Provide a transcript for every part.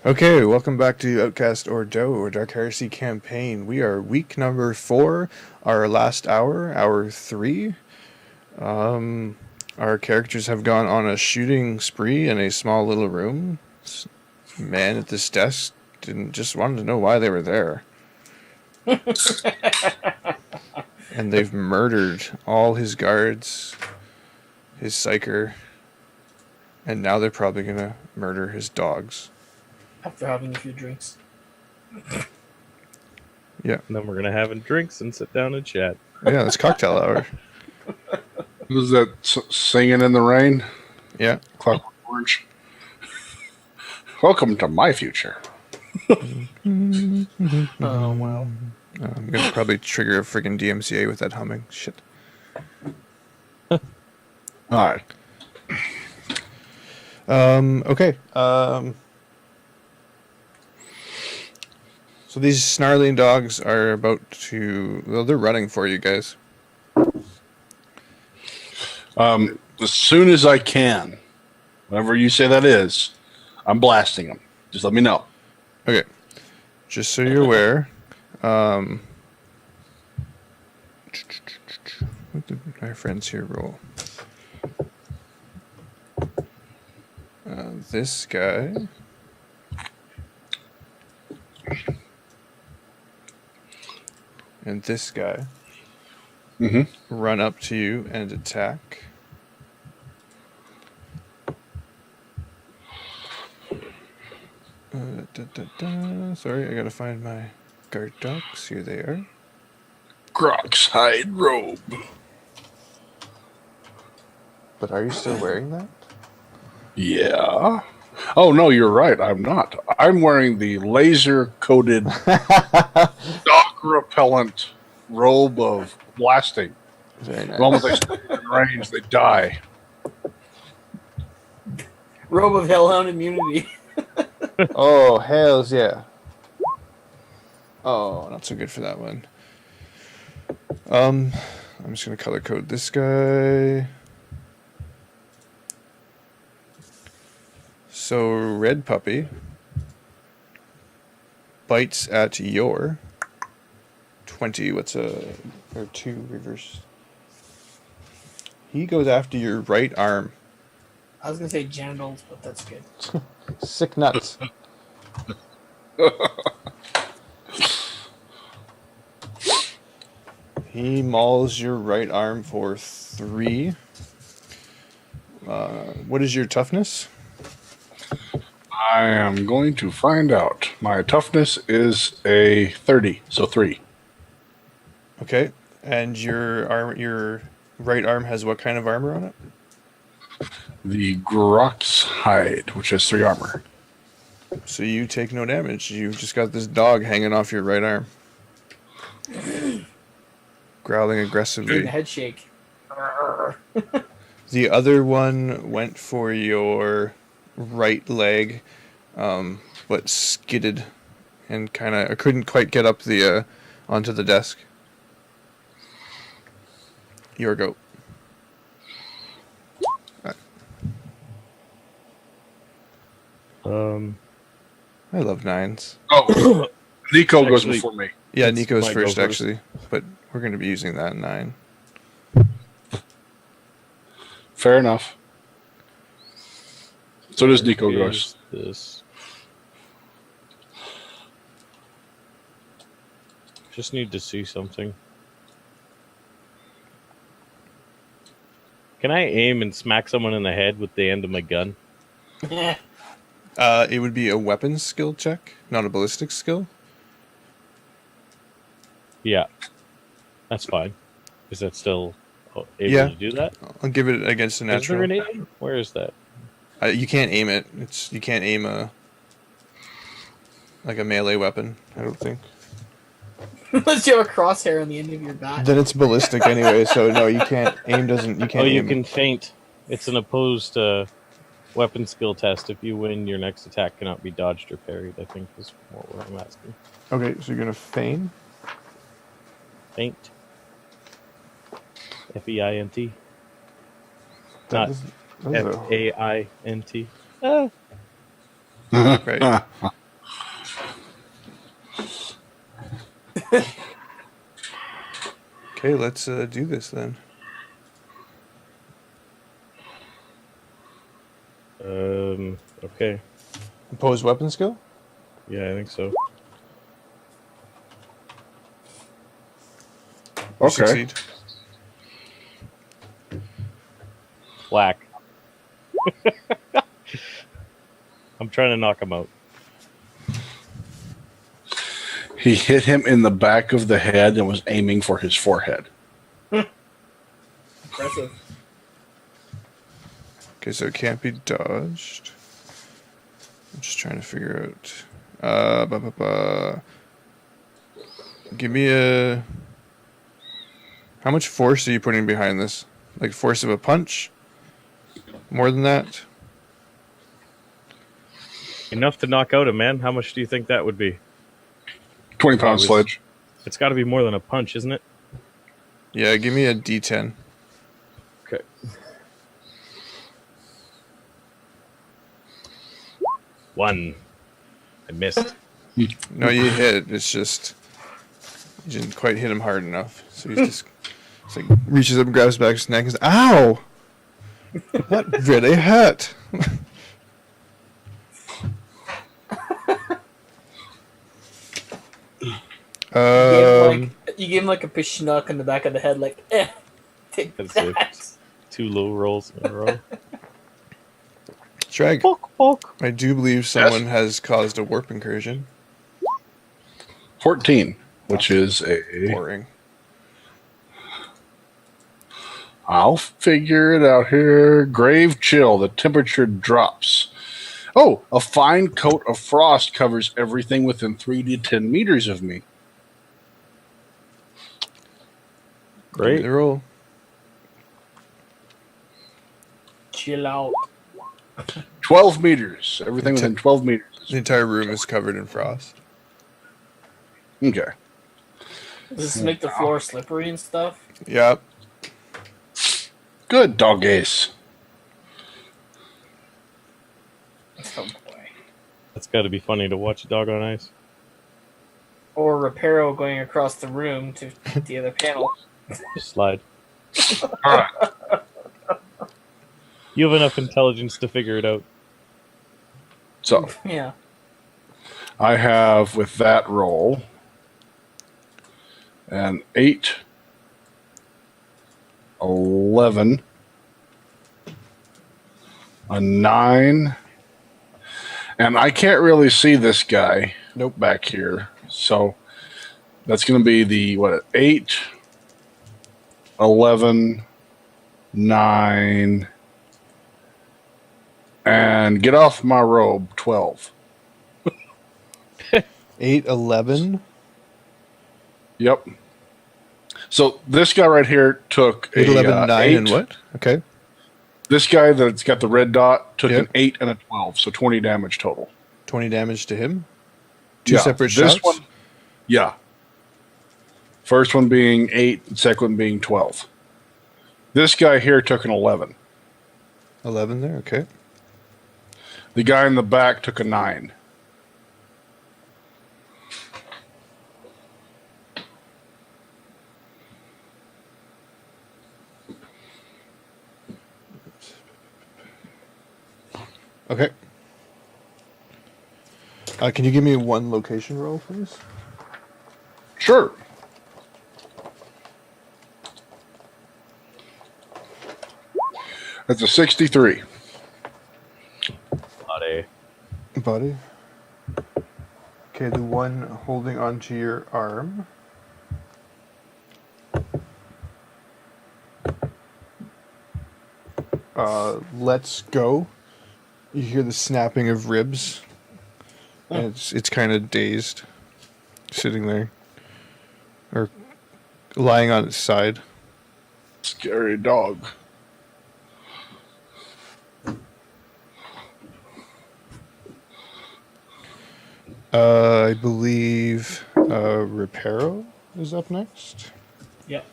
Okay, welcome back to Outcast or Doe or Dark Heresy campaign. We are week number 4, our last hour, hour 3. Our characters have gone on a shooting spree in a small little room. This man at this desk just wanted to know why they were there. And they've murdered all his guards, his psyker, and now they're probably going to murder his dogs. After having a few drinks. Yeah. And then we're going to have drinks and sit down and chat. Yeah, it's cocktail hour. Was that Singing in the Rain? Yeah. Clockwork Orange. Welcome to my future. Oh, wow. I'm going to probably trigger a friggin' DMCA with that humming. Shit. All right. Okay. So these snarling dogs are about to... Well, they're running for you guys. As soon as I can, whenever you say that is, I'm blasting them. Just let me know. Okay. Just so you're aware, what did my friends here roll? This guy... and this guy run up to you and attack. Sorry, I gotta find my guard dogs. Here they are. Grok's hide robe. But are you still wearing that? Yeah. Oh, no, you're right. I'm not. I'm wearing the laser-coated dog repellent robe of blasting. Very nice. The moment they stay in range, they die. Robe of Hellhound immunity. Oh, hells yeah. Oh, not so good for that one. I'm just gonna color code this guy. So red puppy bites at your 20. What's or 2 reverse? He goes after your right arm. I was going to say genitals, but that's good. Sick nuts. He mauls your right arm for 3. What is your toughness? I am going to find out. My toughness is a 30, so 3. Okay. And your right arm has what kind of armor on it? The Grok's hide, which has 3 armor. So you take no damage. You've just got this dog hanging off your right arm. Growling Doing aggressively. the head shake. The other one went for your right leg, but skidded and kind of couldn't quite get up the onto the desk. Your go. I love 9s. Oh, Nico goes Actually- before me. Yeah, It's Nico's my first go first. actually, but we're going to be using that 9. Fair enough. So does Nico goes. This. Just need to see something. Can I aim and smack someone in the head with the end of my gun? It would be a weapons skill check, not a ballistics skill. Yeah. That's fine. Is that still able Yeah. to do that? I'll give it against a Is there natural. an aim? Where is that? You can't aim it. You can't aim a melee weapon. I don't think. Unless you have a crosshair on the end of your bat. Then it's ballistic anyway. So no, you can't. Aim doesn't. You can't. Oh, you aim. can feint. It's an opposed weapon skill test. If you win, your next attack cannot be dodged or parried, I think is what I'm asking. Okay, so you're gonna feign. Feint. F-E-I-N-T. That Not is a- F-A-I-N-T. Right. Okay, let's do this then. Okay. Opposed weapon skill? Yeah, I think so. You Okay. succeed. Whack. I'm trying to knock him out. He hit him in the back of the head and was aiming for his forehead. Impressive. Okay, so it can't be dodged. I'm just trying to figure out. Give me a. How much force are you putting behind this? Like force of a punch? More than that? Enough to knock out a man. How much do you think that would be? 20-pound sledge. It's got to be more than a punch, isn't it? Yeah, give me a D10. Okay. One. I missed. No, you hit. It's just you didn't quite hit him hard enough. So he's just it's like reaches up and grabs back his neck and says, "Ow! That really hurt." You gave him like a pishnock in the back of the head, like, take That's that. it. 2 low rolls in a row. Shrag, Poke, poke. I do believe someone has caused a warp incursion. 14, which is a... Boring. I'll figure it out here. Grave chill. The temperature drops. Oh, a fine coat of frost covers everything within 3 to 10 meters of me. Give me Great. the roll. Chill out. 12 meters. Everything within 12 meters. The entire room is covered in frost. Okay. Does this make the floor slippery and stuff? Yep. Good, dog ace. Oh boy. That's got to be funny to watch a dog on ice. Or Reparo going across the room to the other panel. Just slide. All right. You have enough intelligence to figure it out. So Yeah. I have, with that roll, an 8, 11, a 9, and I can't really see this guy back here. So that's going to be the, 8, 11, 9, and get off my robe, 12. 8, 11. Yep. So this guy right here took 8, 11, 9, 8. and what? Okay. This guy that's got the red dot took Yep. an 8 and a 12, so 20 damage total. 20 damage to him. Two Yeah, separate this shots. one, yeah. First one being 8, second one being 12. This guy here took an 11. 11 there, okay. The guy in the back took a 9. Okay. Can you give me one location roll, please? Sure. That's a 63. Buddy. Buddy. Okay, the one holding onto your arm. Let's go. You hear the snapping of ribs. And it's kind of dazed. Sitting there. Or lying on its side. Scary dog. I believe Reparo is up next. Yep.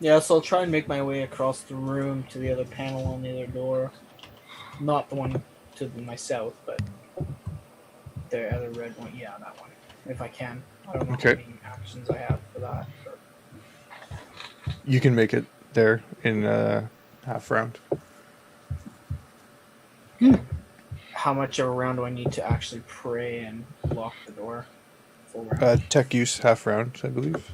Yeah, so I'll try and make my way across the room to the other panel on the other door. Not the one to my south, but the other red one. Yeah, that one. If I can. I don't know Okay. how many actions I have for that. But You can make it there in half round. how much of a round do I need to actually pray and lock the door? Full round. Tech use half round, I believe.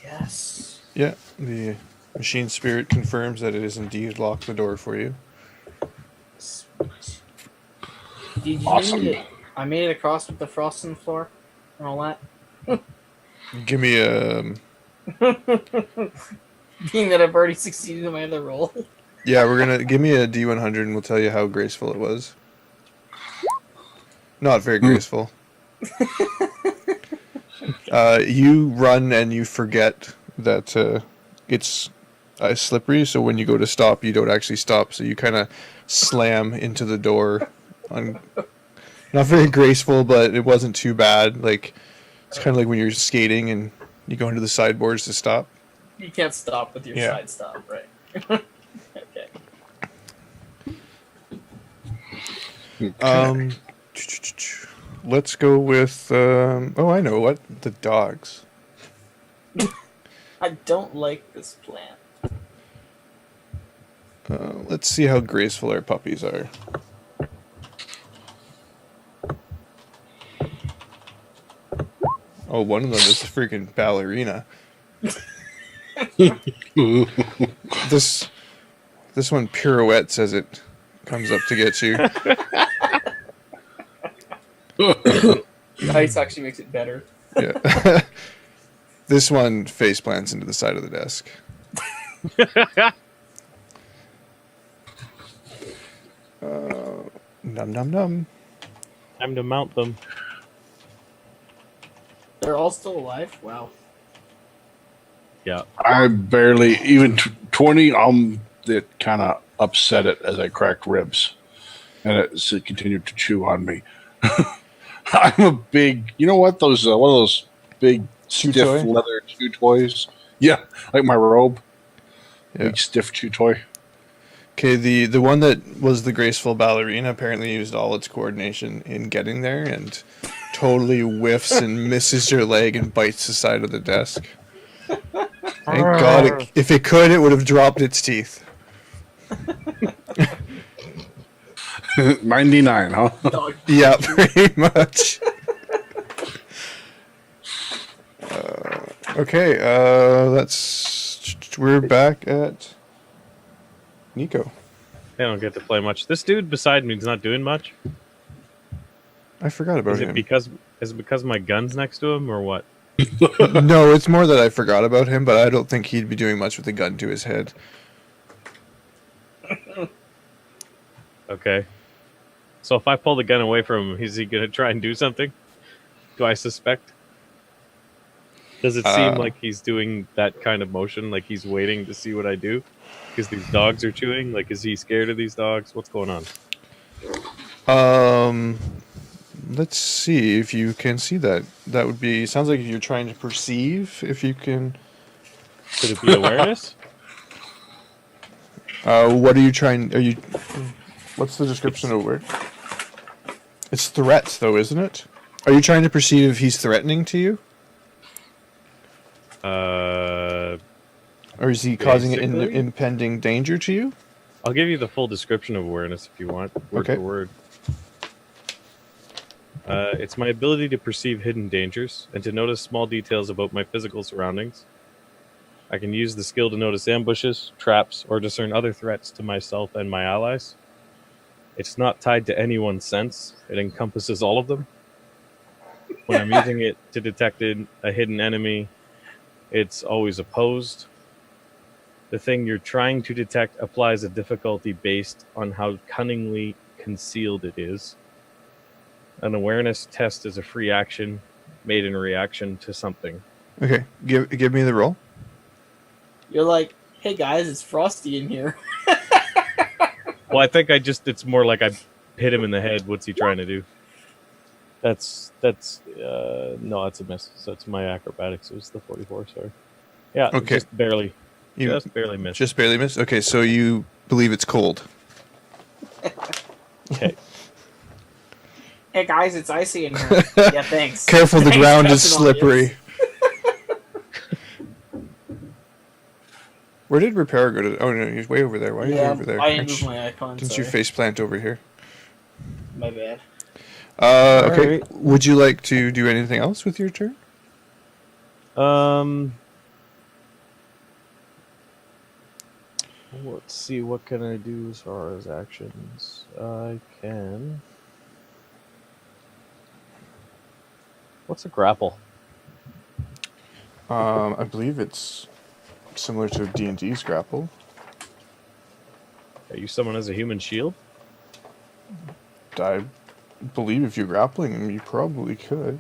Yes. Yeah, the machine spirit confirms that it is indeed locked the door for you. Sweet. Did you Awesome. need it? I made it across with the frost on the floor and all that. Give me a Being that I've already succeeded in my other roll. yeah. We're gonna give me a D100 and we'll tell you how graceful it was. Not very graceful. You run and you forget that it's slippery, so when you go to stop, you don't actually stop. So you kind of slam into the door. Not very graceful, but it wasn't too bad. Like it's kind of like when you're skating and you go into the sideboards to stop. You can't stop with your Yeah. side stop, right? Okay. Let's go with. Oh, I know what, the dogs. I don't like this plan. Let's see how graceful our puppies are. Oh, one of them is a freaking ballerina. This one pirouettes as it comes up to get you. Ice actually makes it better. Yeah. This one face plants into the side of the desk. Num num num. Time to mount them. They're all still alive? Wow. Yeah. I barely even 20. It kind of upset it as I cracked ribs, and it continued to chew on me. I'm a big, you know what? Those one of those big Chew stiff toy? leather chew toys. Yeah, like my robe. Yeah. Big stiff chew toy. Okay, the one that was the graceful ballerina apparently used all its coordination in getting there and totally whiffs and misses your leg and bites the side of the desk. Thank God, if it could, it would have dropped its teeth. 99, huh? Dog. Yeah, pretty much. Okay, we're back at Nico. I don't get to play much. This dude beside me is not doing much. I forgot about Is it him. because my gun's next to him or what? No, it's more that I forgot about him, but I don't think he'd be doing much with a gun to his head. Okay. So if I pull the gun away from him, is he gonna try and do something? Do I suspect? Does it seem like he's doing that kind of motion, like he's waiting to see what I do? Because these dogs are chewing? Like, is he scared of these dogs? What's going on? Let's see if you can see that. That would be, sounds like you're trying to perceive, if you can. Could it be awareness? What are you trying, what's the description of the word? It's threats, though, isn't it? Are you trying to perceive if he's threatening to you? Or is he causing Basically. impending danger to you? I'll give you the full description of awareness if you want, word Okay. for word. It's my ability to perceive hidden dangers and to notice small details about my physical surroundings. I can use the skill to notice ambushes, traps, or discern other threats to myself and my allies. It's not tied to any one sense. It encompasses all of them. When I'm using it to detect a hidden enemy, it's always opposed. The thing you're trying to detect applies a difficulty based on how cunningly concealed it is. An awareness test is a free action made in reaction to something. Okay, give me the roll. You're like, hey guys, it's Frosty in here. Well, I think it's more like I hit him in the head. What's he trying to do? That's no, that's a miss. So it's my acrobatics. It was the 44. Sorry. Yeah. Okay. Just barely. You Just barely missed. just barely missed. Okay, so you believe it's cold. Okay. Hey guys, it's icy in here. Yeah, thanks. Careful, the Thanks, ground is Captain Obvious. slippery. Where did Reparo go to? Oh no, he's way over there. Why are you Yeah, over there? I didn't move my icon. Didn't Sorry. you face plant over here? My bad. Okay. Alright. Would you like to do anything else with your turn? Let's see. What can I do as far as actions? I can. What's a grapple? I believe it's similar to D&D's grapple. Are you someone as a human shield? I believe if you're grappling him, you probably could.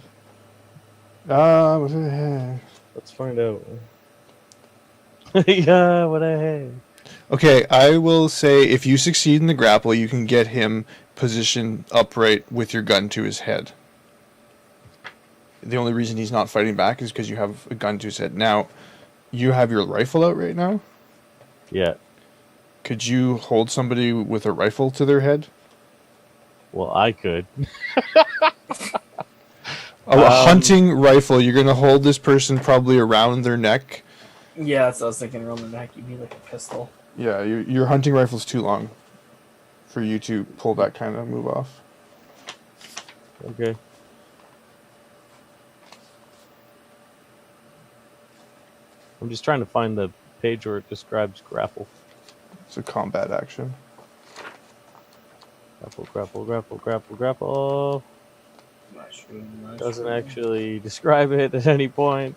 Let's find out. Yeah, what I had. Okay, I will say if you succeed in the grapple, you can get him positioned upright with your gun to his head. The only reason he's not fighting back is because you have a gun to his head. Now, you have your rifle out right now. Yeah. Could you hold somebody with a rifle to their head? Well, I could. A hunting rifle, you're going to hold this person probably around their neck. Yeah, that's what I was thinking. Around the neck, you need like a pistol. Yeah, your hunting rifle's too long for you to pull that kind of move off. Okay. I'm just trying to find the page where it describes grapple. It's a combat action. Grapple, grapple, grapple, grapple, grapple. Mushroom. Doesn't actually describe it at any point.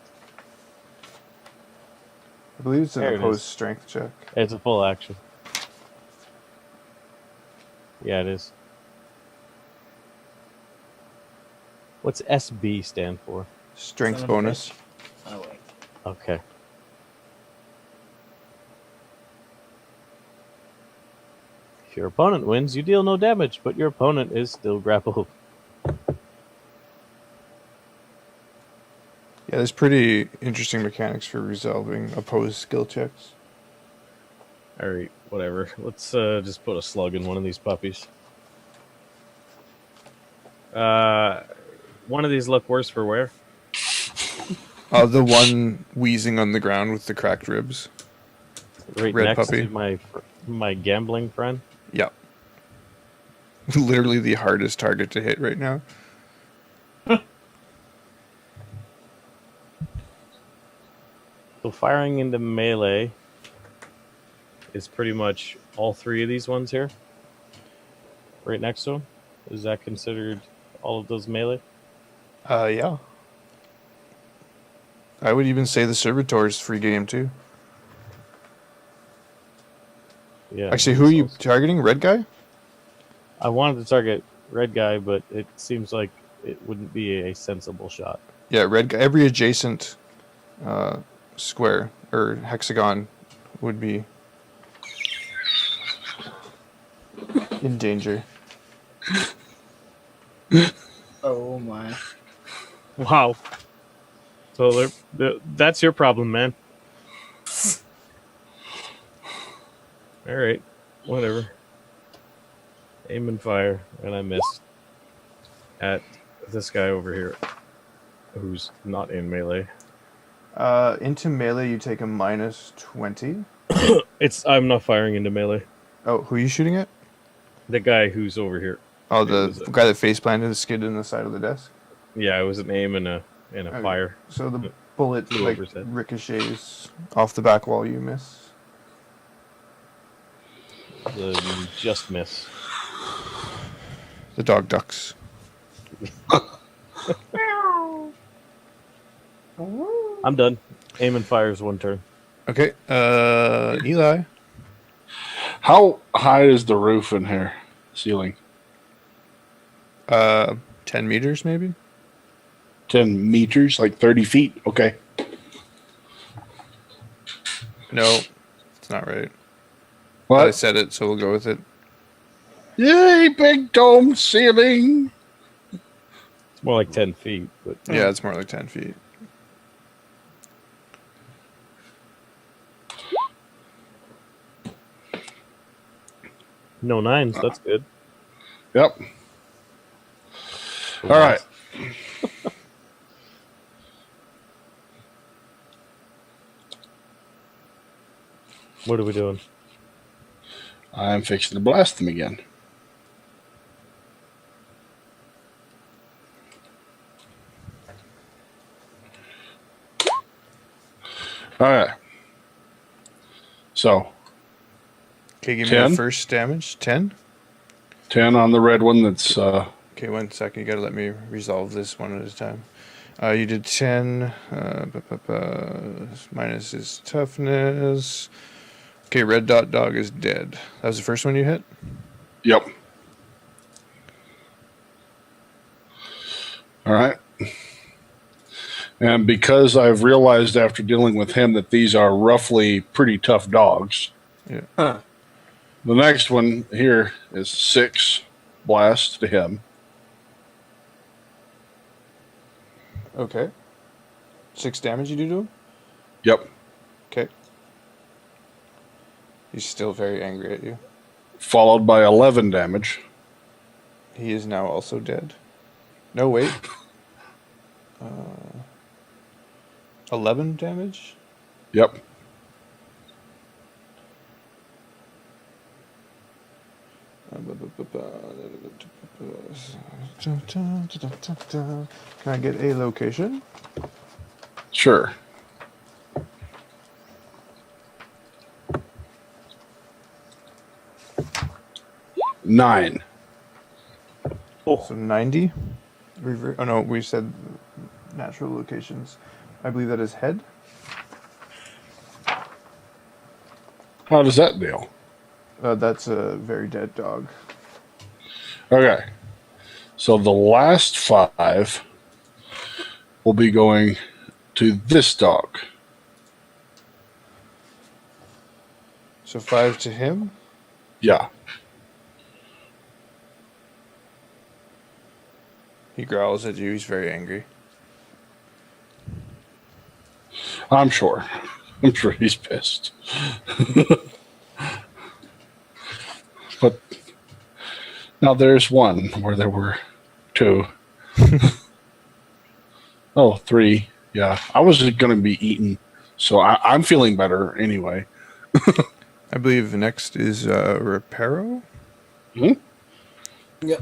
I believe it's an There it opposed is. strength check. It's a full action. Yeah, it is. What's SB stand for? Strength Son of a bonus. Oh wait. Okay. If your opponent wins, you deal no damage, but your opponent is still grappled. Yeah, there's pretty interesting mechanics for resolving opposed skill checks. Alright, whatever. Let's just put a slug in one of these puppies. One of these look worse for wear. The one wheezing on the ground with the cracked ribs. Right Red next puppy. to my gambling friend. Yeah. Literally the hardest target to hit right now. So firing into melee is pretty much all three of these ones here. Right next to him. Is that considered all of those melee? Yeah. I would even say the Servitor's free game too. Yeah. Actually, who are you targeting? Red guy? I wanted to target red guy, but it seems like it wouldn't be a sensible shot. Yeah, red guy. Every adjacent square or hexagon would be in danger. Oh my. Wow. So that's your problem, man. All right, whatever. Aim and fire, and I missed at this guy over here, who's not in melee. Into melee, you take a minus 20. I'm not firing into melee. Oh, who are you shooting at? The guy who's over here. Oh, It the was a- guy that face planted the skid in the side of the desk. Yeah, it was an aim and a Okay. fire. So the bullet Flew like over his head. ricochets off the back wall. You miss. Just miss. The dog ducks. I'm done. Aim and fire is one turn. Okay. Eli. How high is the roof in here? Ceiling? 10 meters maybe. 10 meters, like 30 feet. Okay. No, it's not right. I What? said it, so we'll go with it. Yay, big dome ceiling. It's More like 10 feet. But Yeah, it's more like 10 feet. no nines. That's good. Yep. All right. What are we doing? I'm fixing to blast them again. All right. So, Okay, give me 10? your first damage. 10? 10 on the red one that's... Okay, 1 second. You gotta let me resolve this one at a time. You did 10. Minus his toughness. Okay, red dot dog is dead. That was the first one you hit? Yep. All right. And because I've realized after dealing with him that these are roughly pretty tough dogs, Yeah. Huh. the next one here is 6 blast to him. Okay. 6 damage you do to him? Yep. Okay. He's still very angry at you. Followed by 11 damage. He is now also dead. No, wait. 11 damage? Yep. Can I get a location? Sure. Nine. So 90? Oh no, we said natural locations. I believe that is head. How does that deal? That's a very dead dog. Okay. So the last 5 will be going to this dog. So 5 to him. Yeah. He growls at you. He's very angry. I'm sure. I'm sure he's pissed. But now there's one where there were 2. Oh, 3. Yeah. I was going to be eaten. So I'm feeling better anyway. I believe next is Reparo. Hmm? Yep.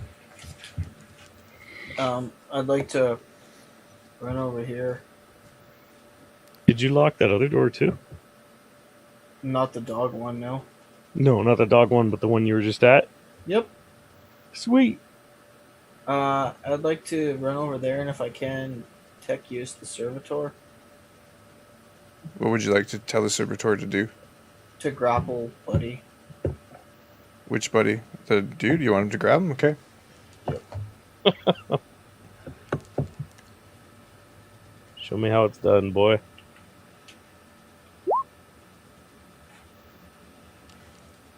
I'd like to run over here. Did you lock that other door too? Not the dog one, no. No, not the dog one, but the one you were just at. Yep. Sweet. I'd like to run over there, and if I can, tech use the servitor What would you like to tell the servitor to do? to grapple Buddy. Which buddy? The dude? You want him to grab him? Okay. Show me how it's done, boy.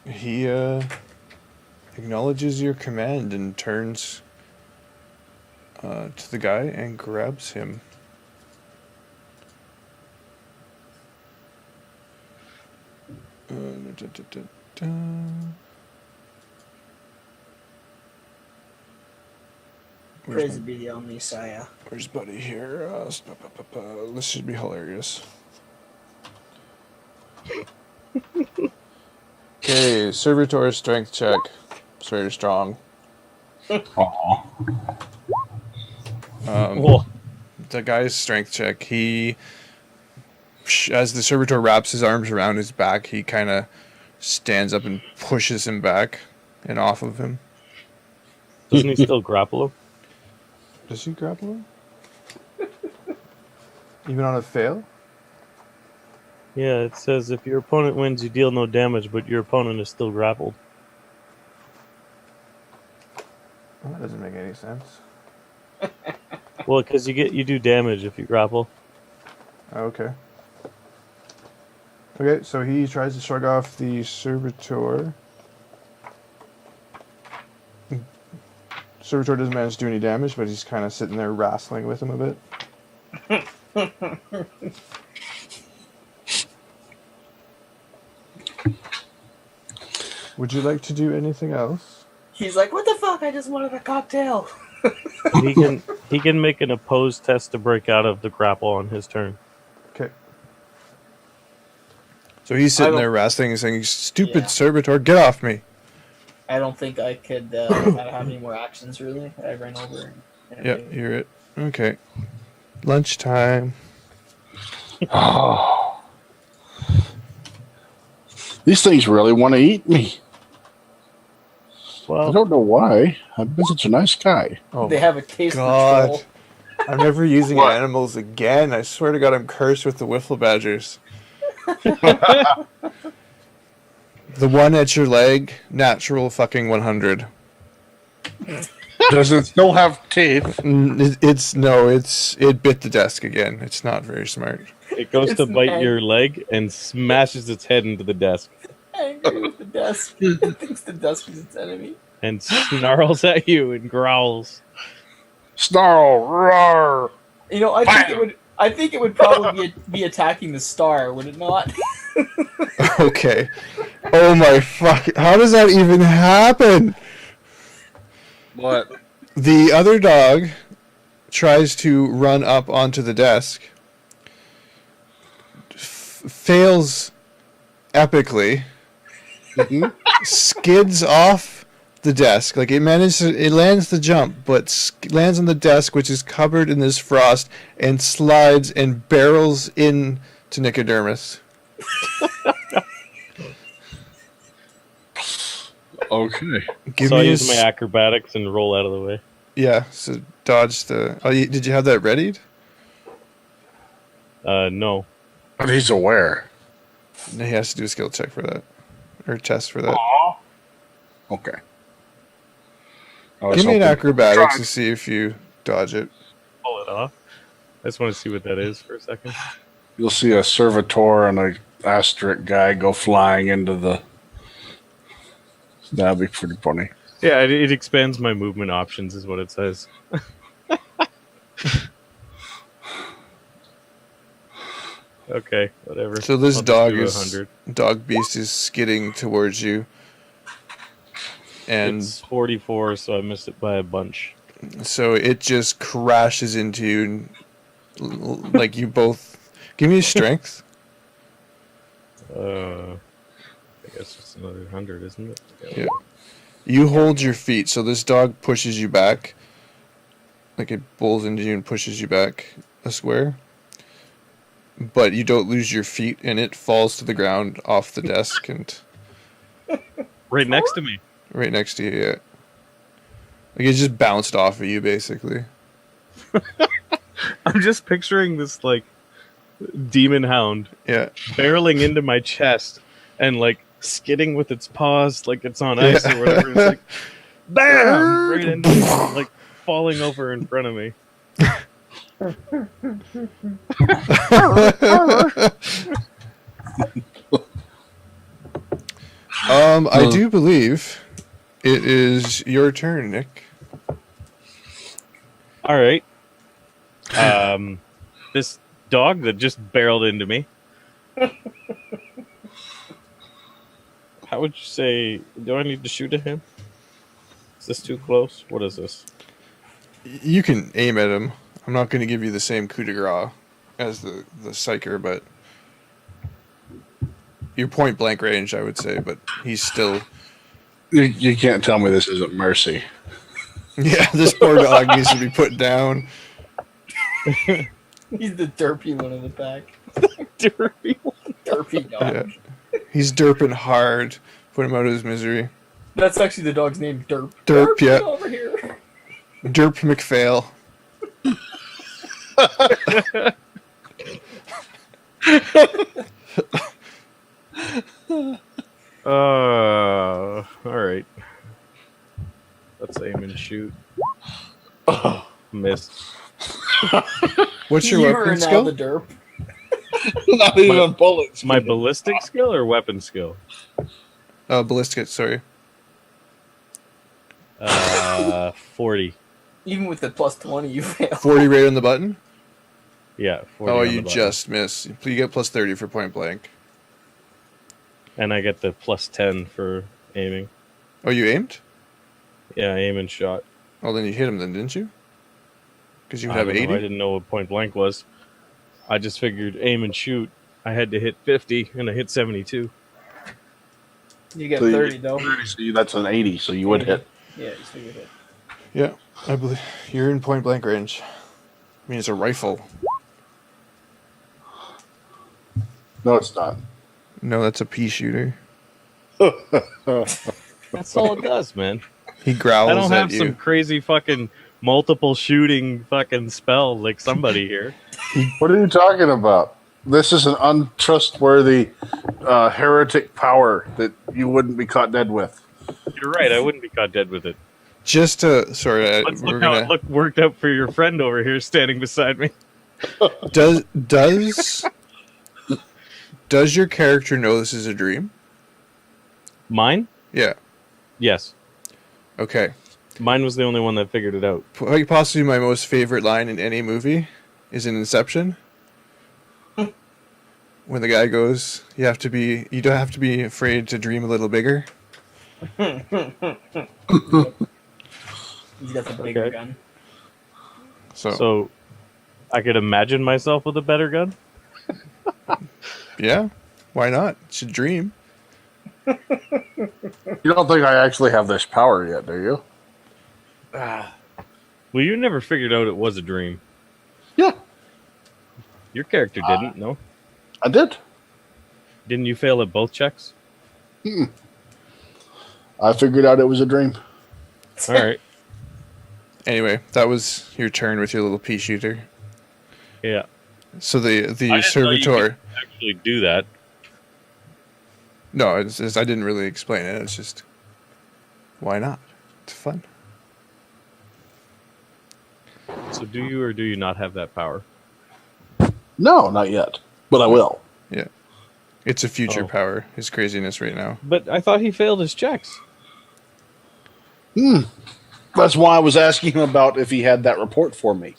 He acknowledges your command and turns to the guy and grabs him. Praise be the Omnisaya. Where's Buddy here? This should be hilarious. Okay, servitor strength check. It's very strong. Aw. Whoa. The guy's strength check, as the servitor wraps his arms around his back, he kind of stands up and pushes him back and off of him. Doesn't he still grapple him? Does he grapple him? Even on a fail? Yeah, it says if your opponent wins, you deal no damage, but your opponent is still grappled. Well, that doesn't make any sense. Well, because you do damage if you grapple. Okay. Okay, so he tries to shrug off the servitor. Servitor doesn't manage to do any damage, but he's kind of sitting there wrestling with him a bit. Would you like to do anything else? He's like, what the fuck? I just wanted a cocktail. He can make an opposed test to break out of the grapple on his turn. Okay. So he's sitting there wrestling and saying, "Stupid servitor, get off me!" I don't think I could have any more actions, really. I ran over. Yeah, you're it. Okay. Lunchtime. Oh. These things really want to eat me. I Well, don't know why. I've been such a nice guy. Oh, They have a taste God. control. I'm never using What? animals again. I swear to God, I'm cursed with the Wiffle Badgers. The one at your leg, natural fucking 100. Does it still have teeth? It bit the desk again. It's not very smart. it goes to It's bite mad. your leg and smashes its head into the desk Angry with the desk. It thinks the desk is its enemy. and snarls at you and growls. Snarl, roar. You know, I think it would probably be attacking the star, would it not? Okay. Oh my fuck. How does that even happen? What? The other dog tries to run up onto the desk, fails epically, skids off the desk. Like it lands the jump, but lands on the desk, which is covered in this frost, and slides and barrels in to Nicodemus. Okay. Give So I me use my acrobatics and roll out of the way. Yeah, so dodge the... Oh, did you have that readied? No. But he's aware. No, he has to do a skill check for that. Or test for that. Okay. Give me an acrobatics to see if you dodge it. Pull it off. I just want to see what that is for a second. You'll see a servitor and a asterisk guy go flying into the... That'd be pretty funny. Yeah, it expands my movement options, is what it says. Okay, whatever. So this I'll just dog do is... 100. Dog beast is skidding towards you. And It's 44, so I missed it by a bunch. so it just crashes into you. And, like you both... Give me a strength. I guess it's another 100, isn't it? Yeah. You hold your feet, so this dog pushes you back. Like it bowls into you and pushes you back a square. But you don't lose your feet, and it falls to the ground off the desk and Right next to me. right next to you. Yeah. Like it just bounced off of you, basically. I'm just picturing this, like, demon hound Yeah. barreling into my chest and, like, skidding with its paws like it's on ice or whatever. It's like, bam! Right into me, like, falling over in front of me. I do believe it is your turn, Nick. All right. This dog that just barreled into me. How would you say? Do I need to shoot at him? Is this too close? What is this? You can aim at him. I'm not going to give you the same coup de grace as the Psyker, but you're point blank range, I would say. But he's still. You can't tell me this isn't mercy. Yeah, this poor dog needs to be put down. He's the derpy one in the pack. Derpy one. Derpy dog. Yeah. He's derping hard. Put him out of his misery. That's actually the dog's name, Derp. Derp, yeah. Over here. Derp McPhail. All right. Let's aim and shoot. Missed. What's your You weapon are now skill? the Derp. Not even bullets. My ballistic skill or weapon skill? Ballistic, sorry. 40. Even with the plus 20, you fail. 40 right on the button? Yeah, 40 Oh, on the you button. just miss. You get plus 30 for point blank. And I get the plus 10 for aiming. Oh, you aimed? Yeah, aim and shot. Oh, then you hit him then, didn't you? Because you would I have don't know, 80? I didn't know what point blank was. I just figured aim and shoot. I had to hit 50, and I hit 72. You get So 30, though. So that's an 80, so you would hit. Yeah, so you hit. Yeah, I believe you're in point blank range. I mean, it's a rifle. No, it's not. No, that's a pea shooter. That's all it does, man. He growls I don't have at you. some crazy fucking multiple shooting fucking spell like somebody here. What are you talking about? This is an untrustworthy heretic power that you wouldn't be caught dead with. You're right, I wouldn't be caught dead with it. Just to sorry, Let's we're look how gonna. it worked out for your friend over here standing beside me. Does your character know this is a dream? Mine? Yeah. Yes. Okay. Mine was the only one that figured it out. Possibly my most favorite line in any movie is in Inception. When the guy goes, you don't have to be afraid to dream a little bigger. He's got the bigger Okay. gun. So I could imagine myself with a better gun? yeah, why not? It's a dream. You don't think I actually have this power yet, do you? Well, you never figured out it was a dream. Yeah, Your character didn't, no? I did. Didn't you fail at both checks? I figured out it was a dream. All right. Anyway, that was your turn with your little pea shooter. Yeah. So the I didn't know you servitor. could actually do that. No, I didn't really explain it. It's just why not? It's fun. So do you or do you not have that power? No, not yet, but I will. Yeah, it's a future Oh. power. His craziness right now. But I thought he failed his checks. That's why I was asking him about if he had that report for me.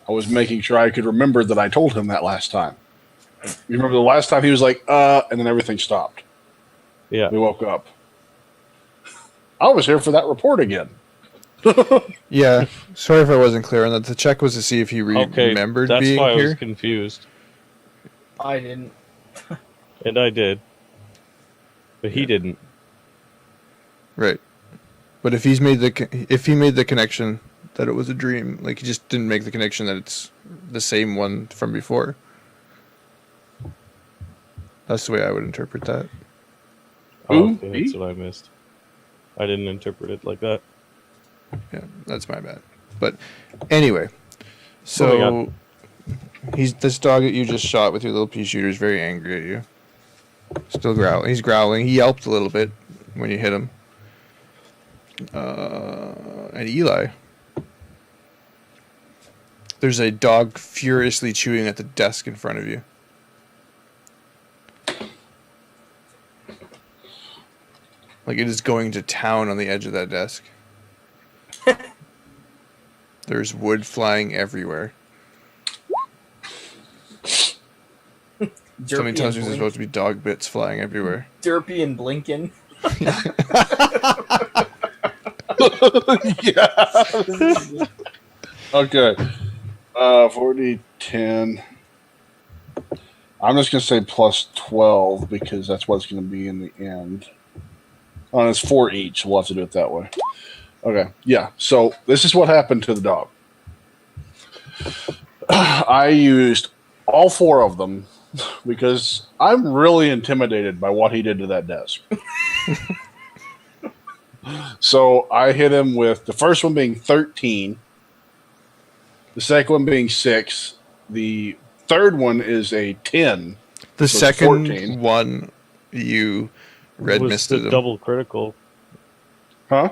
I was making sure I could remember that I told him that last time. You remember the last time he was like, and then everything stopped. Yeah. We woke up. I was here for that report again. Yeah, sorry if I wasn't clear on that. The check was to see if he Okay, remembered that's being why I was here. confused. I didn't. And I did. But he didn't. Right. But if he made the connection that it was a dream, like he just didn't make the connection that it's the same one from before. That's the way I would interpret that. Oh, Who? okay, that's Me? what I missed. I didn't interpret it like that. Yeah, that's my bad. But anyway, Moving so this dog that you just shot with your little pea shooter is very angry at you. Still growling. He's growling. He yelped a little bit when you hit him. And Eli. There's a dog furiously chewing at the desk in front of you. Like it is going to town on the edge of that desk. There's wood flying everywhere. Somebody tells me there's supposed to be dog bits flying everywhere. Derpy and Blinken. Yeah. Okay. 40, 10. I'm just going to say plus 12 because that's what it's going to be in the end. Oh, it's 4 each. We'll have to do it that way. Okay. Yeah. So this is what happened to the dog. I used all 4 of them because I'm really intimidated by what he did to that desk. So I hit him with the first one being 13, the second one being 6, the third one is a 10. The So it's second 14. one, you red was misted the him. double critical. Huh?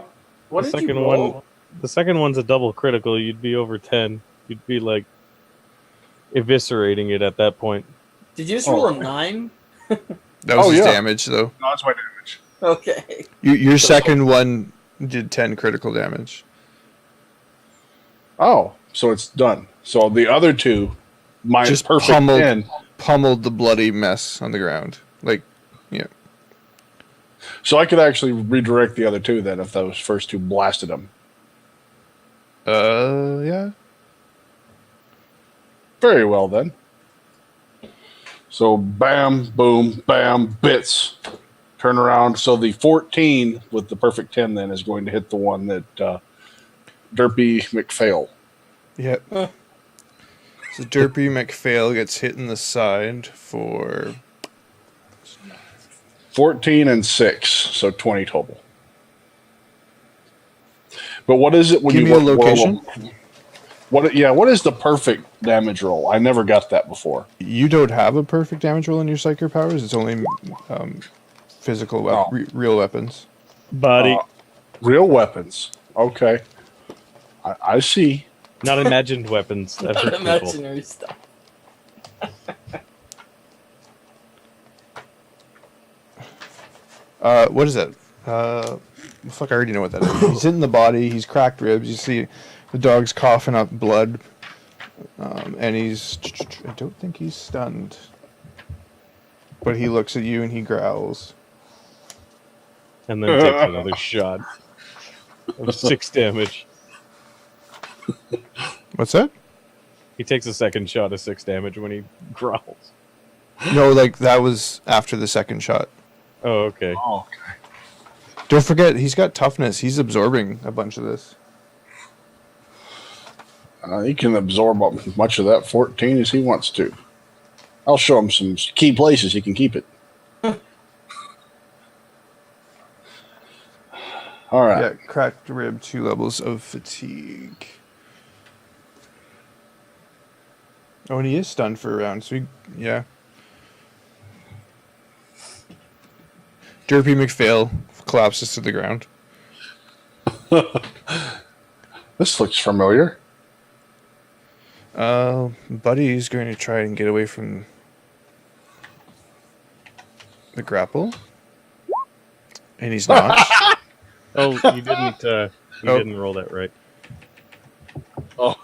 What the did second you roll? one, the second one's a double critical. You'd be over 10. You'd be like eviscerating it at that point. Did you just roll a 9? That was Oh, his yeah. damage, though. No, that's my damage. Okay. Your second one Did 10 critical damage. Oh, so it's done. So the other two, my Just perfect pummeled. 10. Pummeled the bloody mess on the ground. Like, yeah. So I could actually redirect the other two then if those first two blasted them. Yeah. Very well then. So bam, boom, bam, bits. Turn around. So the 14 with the perfect 10 then is going to hit the one that Derpy McPhail. Yep. So Derpy McPhail gets hit in the side for 14 and 6, so 20 total. But what is it when Give you me a location. What is the perfect damage roll? I never got that before. You don't have a perfect damage roll in your Psyker powers. It's only physical, real weapons. Body. Real weapons. Okay. I see. Not imagined weapons. That hurt people. Imaginary stuff. What is that? Fuck, I already know what that is. He's hitting the body. He's cracked ribs. You see the dog's coughing up blood. And he's... I don't think he's stunned. But he looks at you and he growls. And then takes another shot of 6 damage. What's that? He takes a second shot of 6 damage when he growls. No, like, that was after the second shot. Oh, okay. Oh, okay. Don't forget, he's got toughness. He's absorbing a bunch of this. He can absorb as much of that 14 as he wants to. I'll show him some key places he can keep it. All right. Yeah, cracked rib, 2 levels of fatigue. Oh, and he is stunned for a round, so yeah. Derpy McPhail collapses to the ground. This looks familiar. Buddy's going to try and get away from the grapple. And he's not. Oh, you didn't. You didn't roll that right. Oh,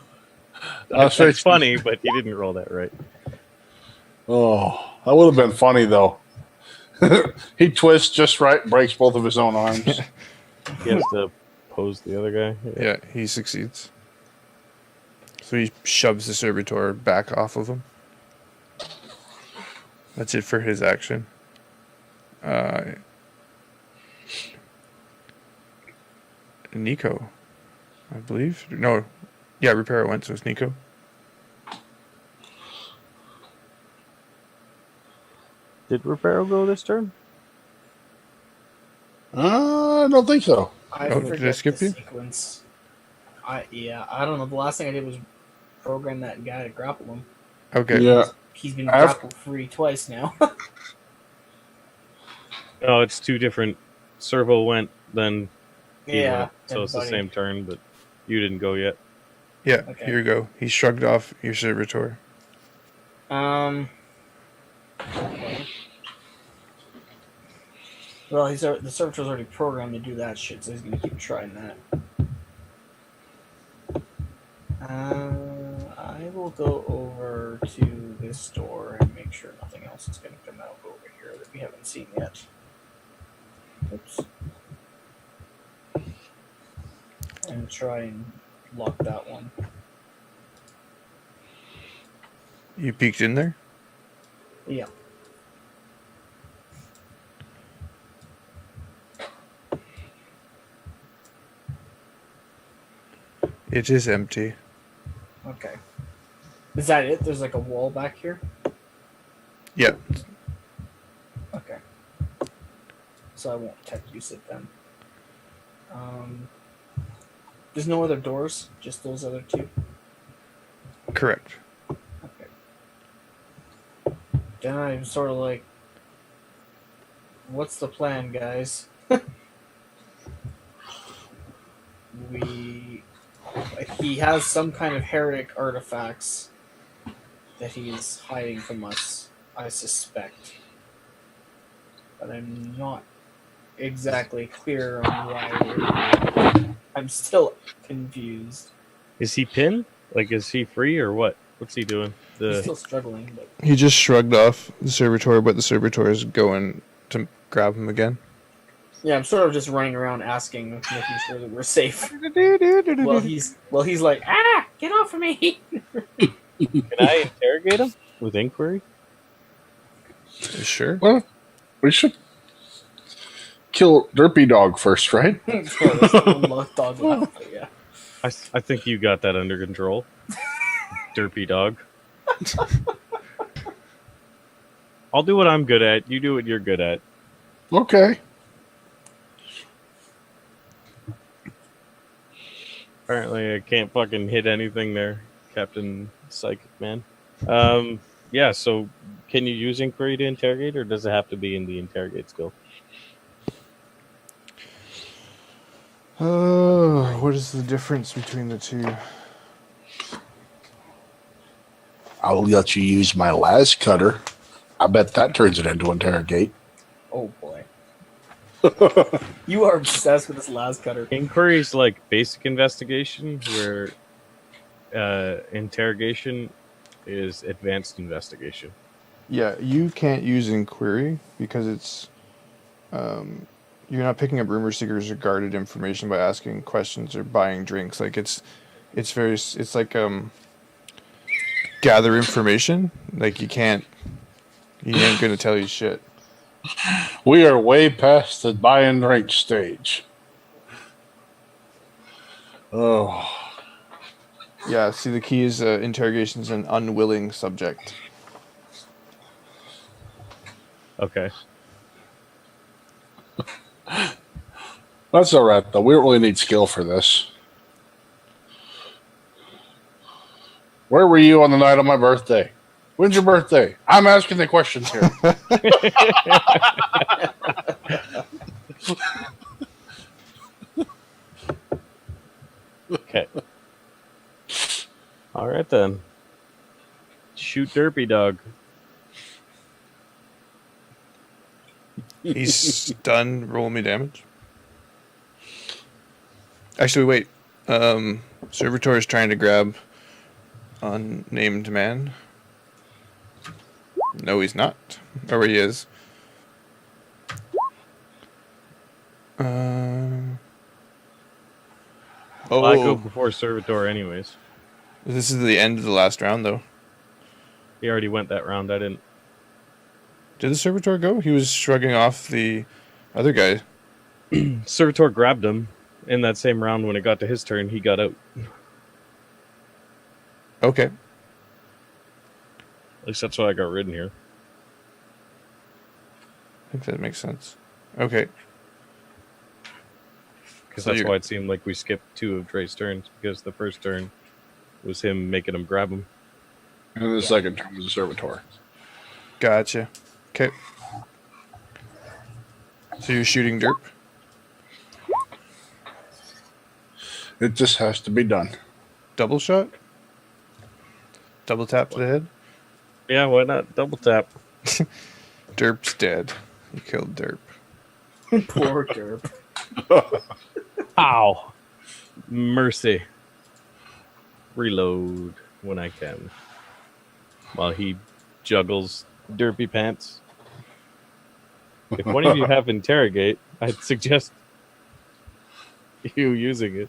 That's funny, but you didn't roll that right. Oh, that would have been funny though. He twists just right, breaks both of his own arms. He has to pose the other guy. Yeah, he succeeds. So he shoves the servitor back off of him. That's it for his action. Nico, I believe. No, yeah, Reparo went, so it's Nico. Did Reparo go this turn? I don't think so. I Oh, forget did I skip the you? sequence. I don't know. The last thing I did was program that guy to grapple him. Okay. Yeah. He's been grapple free twice now. Oh, it's 2 different. Servo went, then he yeah. went. So it's the buddy. same turn, but you didn't go yet. Yeah, Okay. here you go. He shrugged off your servitor. Okay. Well, the servitor's already programmed to do that shit, so he's gonna keep trying that. I will go over to this door and make sure nothing else is gonna come out over here that we haven't seen yet. Oops. And try and lock that one. You peeked in there? Yeah. It is empty. Okay. Is that it? There's like a wall back here? Yep. Okay. So I won't tech use it then. There's no other doors, just those other 2. Correct. Okay. Then I'm sort of like, what's the plan, guys? He has some kind of heretic artifacts that he's hiding from us, I suspect. But I'm not exactly clear on why we're here. I'm still confused. Is he pinned? Like, is he free or what? What's he doing? He's still struggling, but He just shrugged off the servitor, but the servitor is going to grab him again. yeah, I'm sort of just running around asking, making sure that we're safe. Well, he's like, get off of me! Can I interrogate him with inquiry? Sure. Well, we should kill Derpy Dog first, right? Dog laugh, but yeah. I think you got that under control. Derpy dog. I'll do what I'm good at. You do what you're good at. Okay. Apparently, I can't fucking hit anything there, Captain Psychic Man. Yeah, so can you use inquiry to interrogate, or does it have to be in the interrogate skill? Oh, what is the difference between the two? I'll let you use my las cutter. I bet that turns it into interrogate. Oh boy. You are obsessed with this las cutter. Inquiry is like basic investigation, where interrogation is advanced investigation. Yeah, you can't use inquiry because it's you're not picking up rumor seekers or guarded information by asking questions or buying drinks. Like it's like gather information. Like he ain't gonna tell you shit. We are way past the buy and drink stage. Oh. Yeah, see the key is interrogation is an unwilling subject. Okay. That's all right, though. We don't really need skill for this. Where were you on the night of my birthday? When's your birthday? I'm asking the questions here. Okay. All right, then. Shoot Derpy Dog. He's stunned. Roll me damage. Actually, wait. Servitor is trying to grab unnamed man. No, he's not. Or he is. Well, I go before Servitor anyways. This is the end of the last round, though. He already went that round. I didn't. Did the Servitor go? He was shrugging off the other guy. Servitor grabbed him in that same round. When it got to his turn, he got out. Okay. At least that's what I got written here. I think that makes sense. Okay. Because So that's you're- why it seemed like we skipped two of Dre's turns, because the first turn was him making him grab him. And the second turn was a servitor. Gotcha. Okay. So you're shooting derp? It just has to be done. Double shot? Double tap to the head? Yeah, why not? Double tap. Derp's dead. You killed Derp. Poor derp. Ow. Mercy. Reload when I can. While he juggles Derpy Pants. If one of you have interrogate, I'd suggest you using it.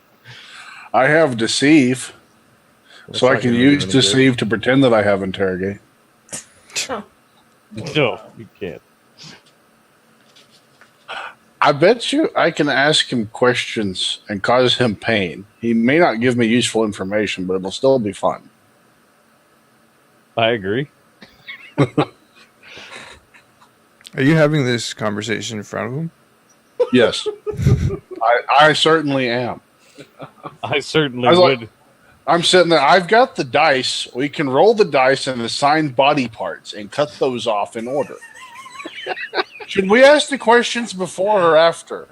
I have deceive, That's so I not can gonna do use any deceive to pretend that I have interrogate. good. No, you can't. I bet you I can ask him questions and cause him pain. He may not give me useful information, but it'll still be fun. I agree. Are you having this conversation in front of him? Yes, I certainly am. I certainly I was like- would. I'm sitting there. I've got the dice. We can roll the dice and assign body parts and cut those off in order. Should we ask the questions before or after?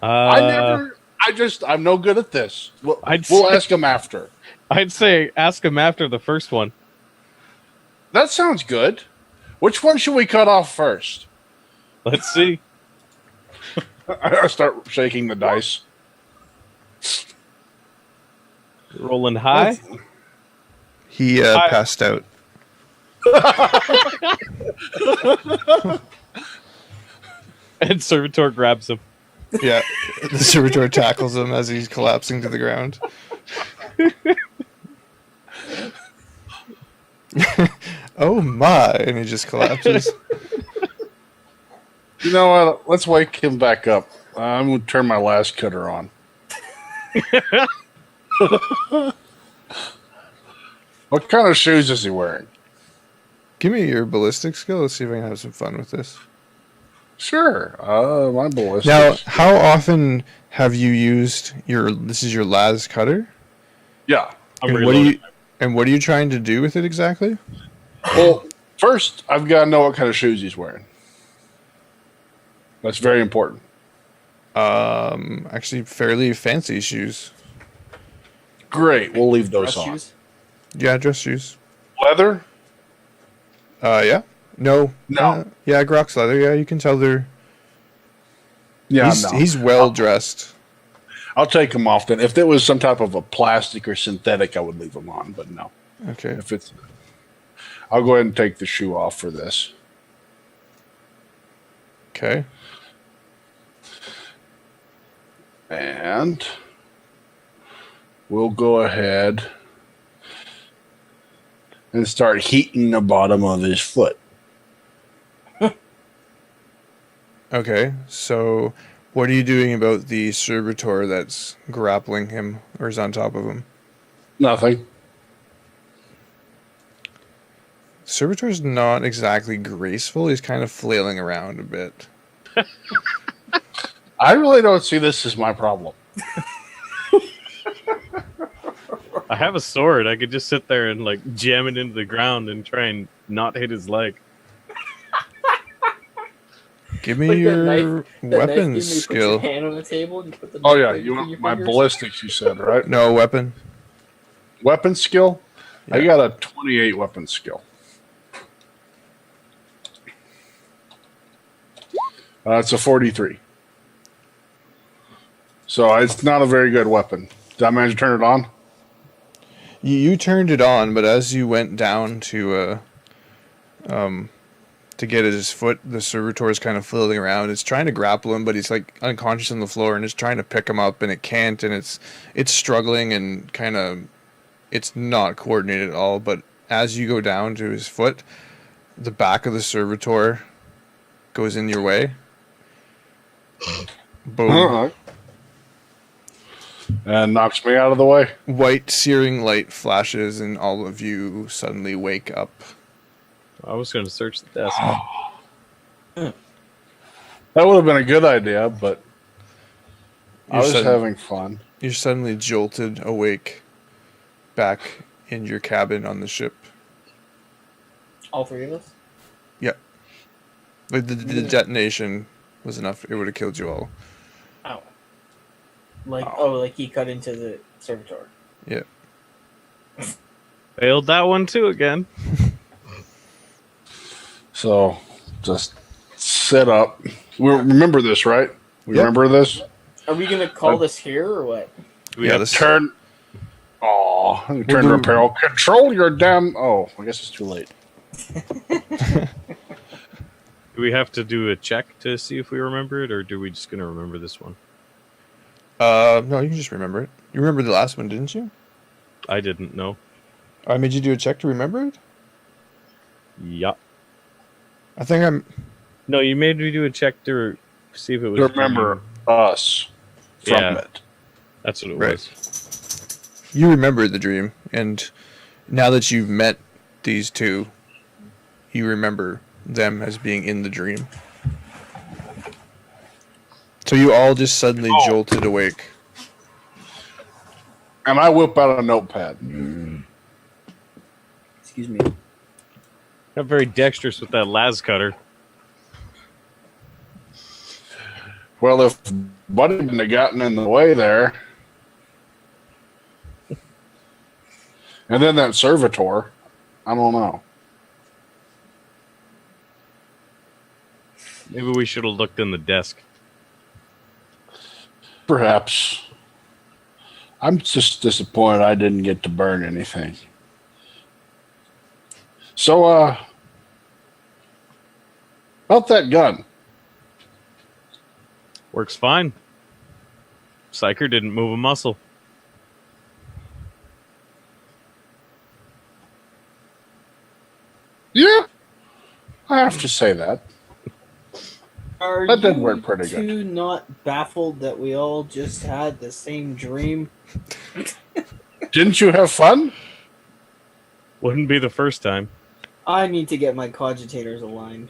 I'm no good at this. We'll ask them after. I'd say ask him after the first one. That sounds good. Which one should we cut off first? Let's see. I start shaking the dice. Rolling high. He Hi. passed out. And Servitor grabs him. Yeah, the servitor tackles him as he's collapsing to the ground. Oh my! And he just collapses. You know what? Let's wake him back up. I'm going to turn my last cutter on. What kind of shoes is he wearing? Give me your ballistic skill. Let's see if I can have some fun with this. Sure. My ballistics. Now, how often have you used your? This is your last cutter. Yeah. I'm And what are reloading. what are you trying to do with it exactly? Well, first, I've got to know what kind of shoes he's wearing. That's very important. Actually, fairly fancy shoes. Great. We'll leave those Dress on. shoes? Yeah, dress shoes. Leather? Yeah. No. No. Yeah, Grok's leather. Yeah, you can tell they're. Yeah, he's, no. he's well dressed. I'll take them off then. If it was some type of a plastic or synthetic, I would leave them on, but no. Okay. If it's, I'll go ahead and take the shoe off for this. Okay. And we'll go ahead and start heating the bottom of his foot. Okay. So, what are you doing about the servitor that's grappling him or is on top of him? Nothing. Servitor's not exactly graceful. He's kind of flailing around a bit. I really don't see this as my problem. I have a sword. I could just sit there and like jam it into the ground and try and not hit his leg. Give me Like that your knife- that knife game weapons where you put skill. your hand on the table and you put the Oh knife yeah, right you between want your my fingers? ballistics, you said, right? No weapon. Weapon skill? I Yeah. got a 28 weapon skill. It's a 43. So it's not a very good weapon. Did I manage to turn it on? You turned it on, but as you went down to get at his foot, the servitor is kind of flailing around. It's trying to grapple him, but he's like unconscious on the floor, and it's trying to pick him up, and it can't, and it's struggling and kind of it's not coordinated at all. But as you go down to his foot, the back of the servitor goes in your way. Boom. Alright. And knocks me out of the way. White searing light flashes, and all of you suddenly wake up. I was going to search the desk. That would have been a good idea, but I was You're having fun. You're suddenly jolted awake back in your cabin on the ship. All three of us? Like the detonation was enough. It would have killed you all. Ow. Like he cut into the servitor. Yeah. Failed that one too again. So just sit up. We remember this, right? We Yep. remember this? Are we gonna call this here or what? We Yeah, have this- Turn. Oh, turn to do- Reparo. Control your damn. Oh, I guess it's too late. Do we have to do a check to see if we remember it, or do we just going to remember this one? No, you can just remember it. You remember the last one, didn't you? I didn't know. I made you do a check to remember it? Yeah. I think I'm... No, you made me do a check to see if it was. Remember us from Yeah. it. That's what it Right. was. You remember the dream, and now that you've met these two, you remember them as being in the dream. So you all just suddenly jolted awake. And I whip out a notepad. Excuse me. Not very dexterous with that las cutter. Well, if Buddy hadn't have gotten in the way there. And then that servitor, I don't know. Maybe we should have looked in the desk. Perhaps. I'm just disappointed I didn't get to burn anything. So, about that gun. Works fine. Psyker didn't move a muscle. Yeah, I have to say that. Are That did you work pretty good. two not baffled that we all just had the same dream? Didn't you have fun? Wouldn't be the first time. I need to get my cogitators aligned.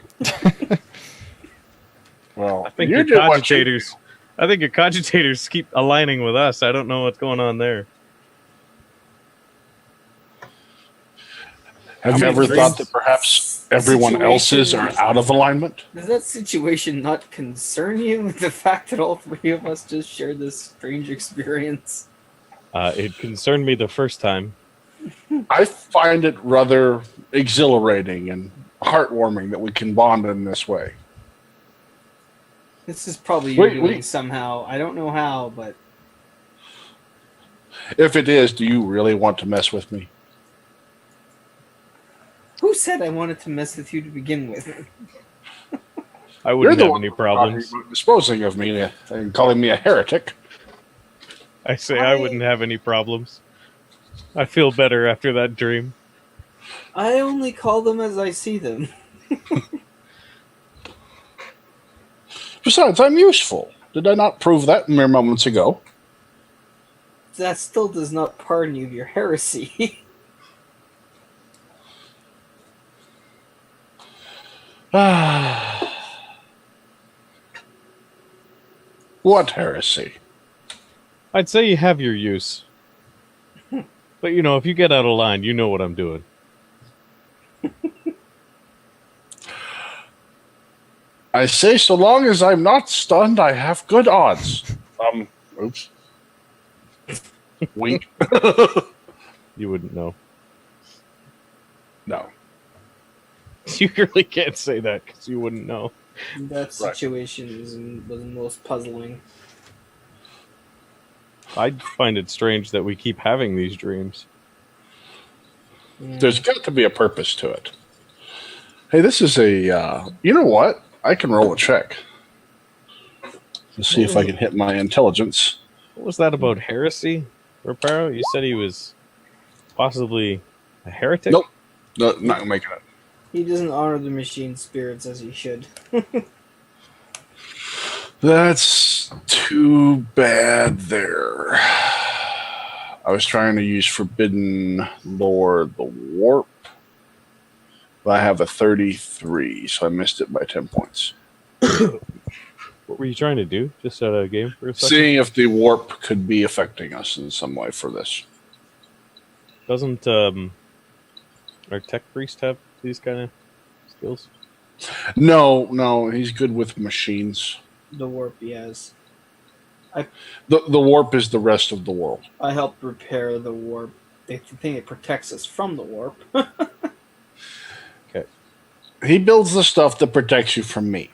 Well, I think you your did what you- cogitators. I think your cogitators keep aligning with us. I don't know what's going on there. Have you ever thought that perhaps everyone else's are out of alignment? Does that situation not concern you? The fact that all three of us just shared this strange experience? It concerned me the first time. I find it rather exhilarating and heartwarming that we can bond in this way. This is probably you doing somehow. I don't know how, but If it is, do you really want to mess with me? who said I wanted to mess with you to begin with? I wouldn't have one any who problems. thought you were disposing of me and calling me a heretic. I say I wouldn't have any problems. I feel better after that dream. I only call them as I see them. Besides, I'm useful. Did I not prove that mere moments ago? That still does not pardon you of your heresy. What heresy? I'd say you have your use. But, you know, if you get out of line, you know what I'm doing. I say so long as I'm not stunned, I have good odds. Oops. Wink. You wouldn't know. No. You really can't say that because you wouldn't know. That situation was most puzzling. I find it strange that we keep having these dreams. Yeah. There's got to be a purpose to it. Hey, this is a... you know what? I can roll a check. Let's see if I can hit my intelligence. What was that about heresy, Reparo? You said he was possibly a heretic? Nope. No, not making it. He doesn't honor the machine spirits as he should. That's too bad there. I was trying to use Forbidden Lore the Warp. But I have a 33, so I missed it by 10 points. What were you trying to do? Just out of a game for a second? Seeing if the Warp could be affecting us in some way for this. Doesn't our tech priest have these kind of skills? No, he's good with machines. The warp, yes. The Warp is the rest of the world. I helped repair the warp. They think it protects us from the warp. Okay. He builds the stuff that protects you from me.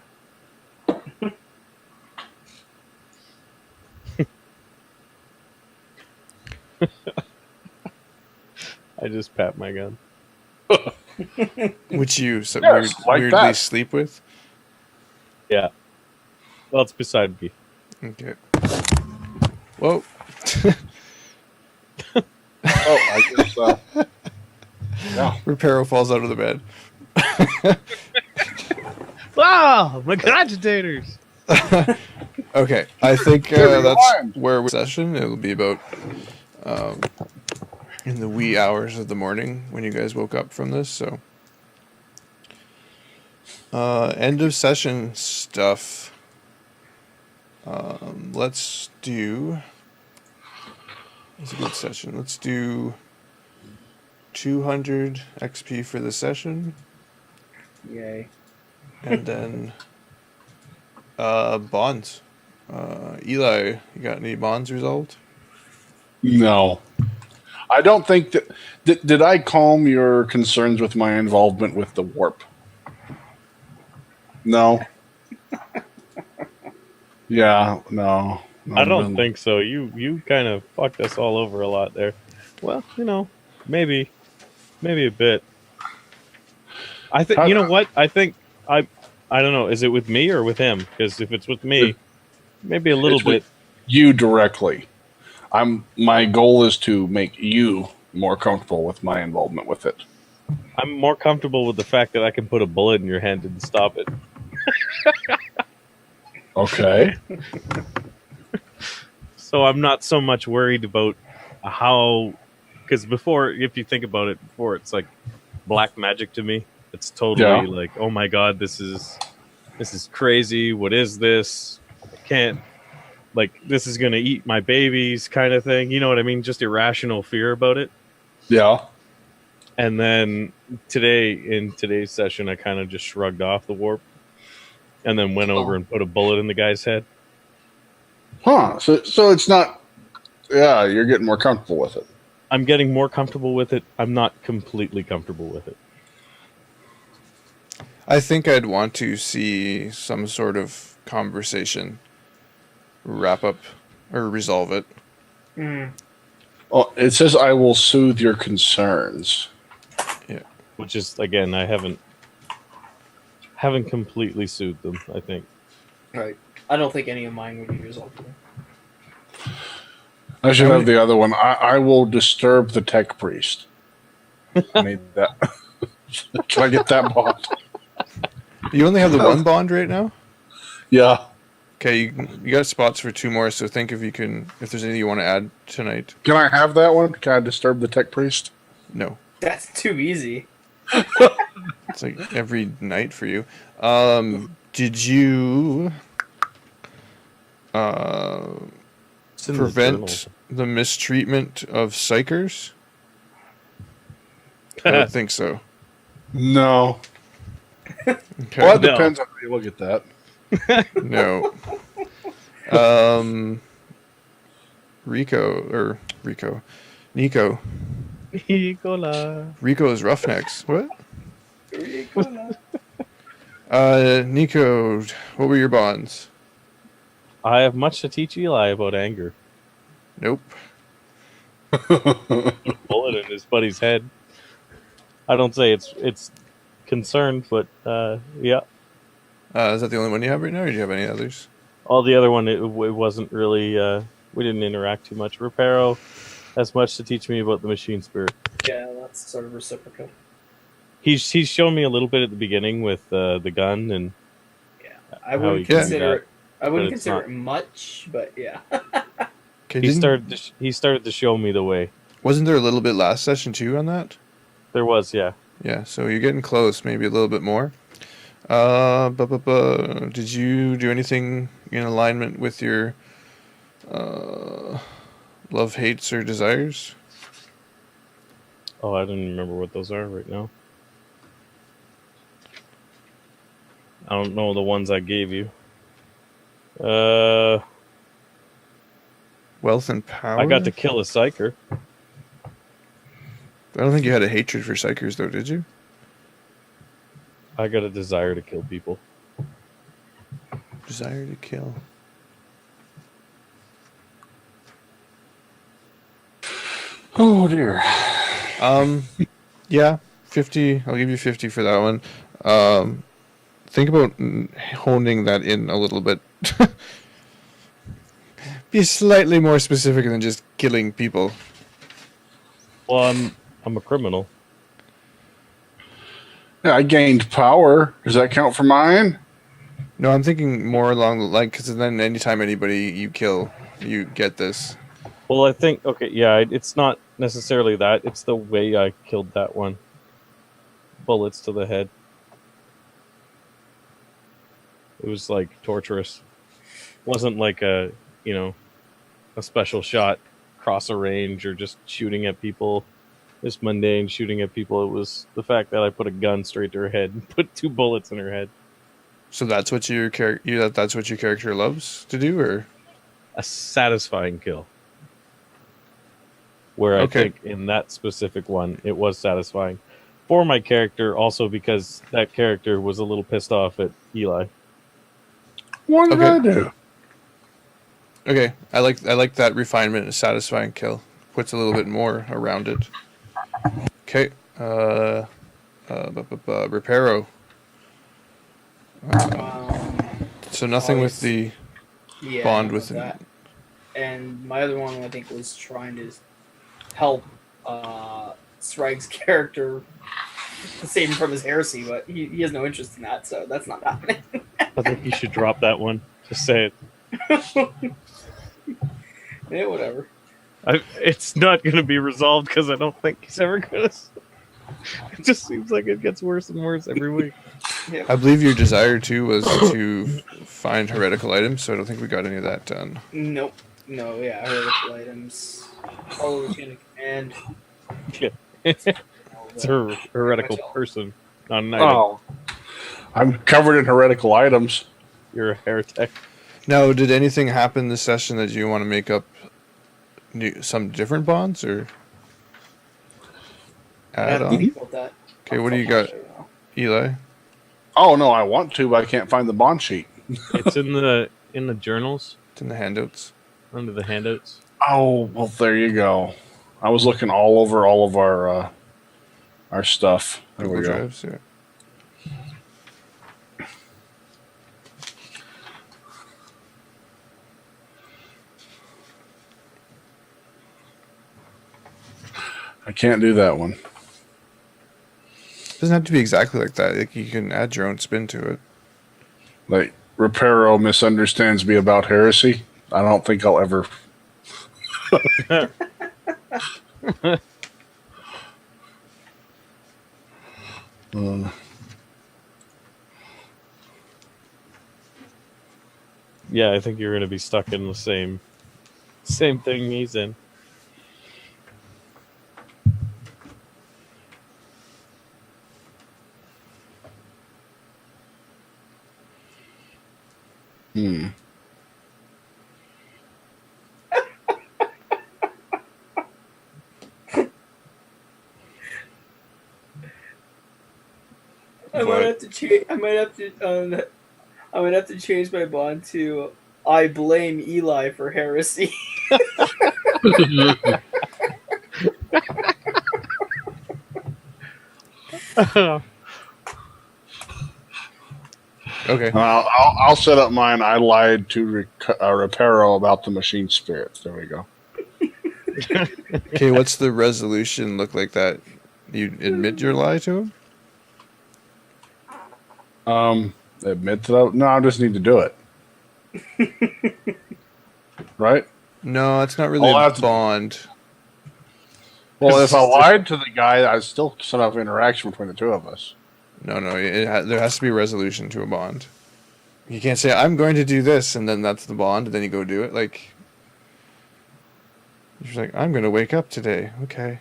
I just pat my gun. Which you so Yes, like weirdly that. sleep with? Yeah. Well, it's beside me. Okay. Whoa. Oh, I guess. Yeah. Reparo falls out of the bed. Wow! My cogitators! Okay, I think Give me that's one. where we're session. It'll be about in the wee hours of the morning when you guys woke up from this. So, end of session stuff. Let's do. It's a good session. Let's do 200 XP for the session, Yay. and then bonds. Eli, you got any bonds resolved? No. I don't think that... Did I calm your concerns with my involvement with the Warp? No. Yeah, no. I don't think so. You kind of fucked us all over a lot there. Well, maybe a bit. I think you know what? I think I don't know. Is it with me or with him? Because if it's with me, maybe a little bit. You directly. My goal is to make you more comfortable with my involvement with it. I'm more comfortable with the fact that I can put a bullet in your hand and stop it. Okay. So I'm not so much worried about how, because before, if you think about it, before it's like black magic to me. It's totally like, oh my god, this is crazy. What is this? I can't, like, this is gonna eat my babies, kind of thing. You know what I mean? Just irrational fear about it. Yeah. And then in today's session, I kind of just shrugged off the warp, and then went over and put a bullet in the guy's head. Huh. So it's not. Yeah, you're getting more comfortable with it. I'm getting more comfortable with it. I'm not completely comfortable with it. I think I'd want to see some sort of conversation wrap up or resolve it. Well, it says I will soothe your concerns. Yeah. Which is, again, I haven't completely soothed them, I think. Right. I don't think any of mine would be resolved. I should have the other one. I will disturb the tech priest. I need that. Can I get that bond? You only have the one bond right now? Yeah. Okay, you got spots for 2 more, so think if there's anything you want to add tonight. Can I have that one? Can I disturb the tech priest? No. That's too easy. It's like every night for you. Did you prevent the mistreatment of psychers? I don't think so. No. Okay. Well, it depends on how you look at that. No. Nico. Rico is Roughnecks. What? Nico, what were your bonds? I have much to teach Eli about anger. Nope. Bullet in his buddy's head. I don't say it's concerned, but yeah. Is that the only one you have right now, or do you have any others? All the other one, it wasn't really. We didn't interact too much. Reparo has much to teach me about the machine spirit. Yeah, that's sort of reciprocal. He's shown me a little bit at the beginning with the gun, and I wouldn't consider it. I wouldn't but it's consider not. it much, but yeah. Okay, he started to show me the way. Wasn't there a little bit last session too on that? There was, yeah. Yeah, so you're getting close, maybe a little bit more. Did you do anything in alignment with your love, hates, or desires? Oh, I don't remember what those are right now. I don't know the ones I gave you. Wealth and power? I got to kill a Psyker. I don't think you had a hatred for Psychers, though, did you? I got a desire to kill people. Desire to kill. Oh, dear. Yeah, 50. I'll give you 50 for that one. Think about honing that in a little bit. Be slightly more specific than just killing people. Well, I'm a criminal. Yeah, I gained power. Does that count for mine? No, I'm thinking more along the line, because then anytime anybody you kill, you get this. Well, I think, okay, yeah, it's not necessarily that. It's the way I killed that one. Bullets to the head. It was, like, torturous. Wasn't like a special shot across a range or just shooting at people. Just mundane shooting at people. It was the fact that I put a gun straight to her head and put 2 bullets in her head. So that's what that's what your character loves to do, or A satisfying kill. Where I think in that specific one, it was satisfying. For my character, also because that character was a little pissed off at Eli. What did I do? Okay, I like that refinement and satisfying kill. Puts a little bit more around it. Okay. Reparo. So nothing with the yeah, bond with with that. And my other one, I think, was trying to help Srag's character save him from his heresy, but he has no interest in that, so that's not happening. I think you should drop that one. Just say it. Yeah, whatever. It's not going to be resolved because I don't think he's ever going to. It just seems like it gets worse and worse every week. Yeah. I believe your desire too was to find heretical items, so I don't think we got any of that done. Nope. No, yeah, heretical items. Oh, it's gonna command. Yeah. It's a heretical person, not an item. Oh, I'm covered in heretical items. You're a heretic. Now, did anything happen this session that you want to make up some different bonds or I add have to on? think about that. Okay, what do you got, Eli? Oh no, I want to, but I can't find the bond sheet. It's in the journals It's in the handouts. under the handouts. Oh well, there you go. I was looking all over all of our stuff. There we Google go. Drives, yeah. I can't do that one. It doesn't have to be exactly like that. Like, you can add your own spin to it. Like Reparo misunderstands me about heresy. I don't think I'll ever. Yeah, I think you're going to be stuck in the same thing he's in. I might have to change. I might have to change my bond to "I blame Eli for heresy." Okay. I'll set up mine. I lied to Reparo about the machine spirits. There we go. Okay, what's the resolution look like that? You admit your lie to him? Admit that? No, I just need to do it. Right? No, it's not really I'll a have to- bond. Well, if I lied to the guy, I still set up interaction between the two of us. No, there has to be a resolution to a bond. You can't say, I'm going to do this, and then that's the bond, and then you go do it. Like, you're just like, I'm going to wake up today. Okay.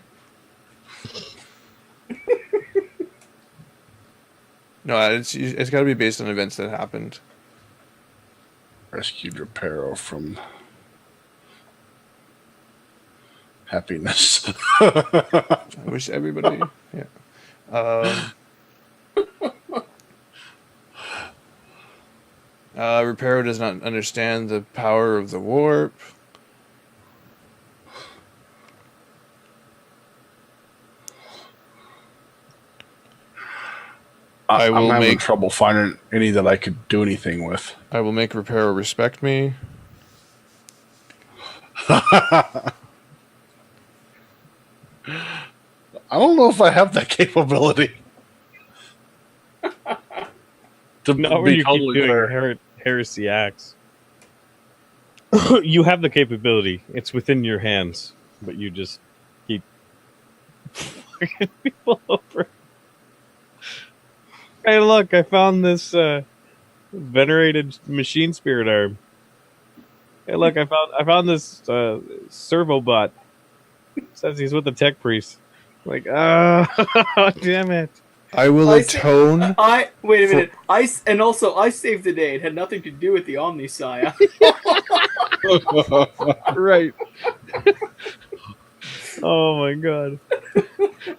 No, it's got to be based on events that happened. Rescued Reparo from happiness. I wish everybody, yeah. Reparo does not understand the power of the warp. I'm having trouble finding any that I could do anything with. I will make Reparo respect me. I don't know if I have that capability. To Not when be you keep totally doing clear. heresy acts. You have the capability. It's within your hands, but you just keep fucking people over. Hey, look! I found this venerated machine spirit arm. Hey, look! I found this servo bot. Says he's with the tech priest. Like, damn it! I will atone. Wait a minute. I saved the day. It had nothing to do with the Omniscient. Right. Oh my god.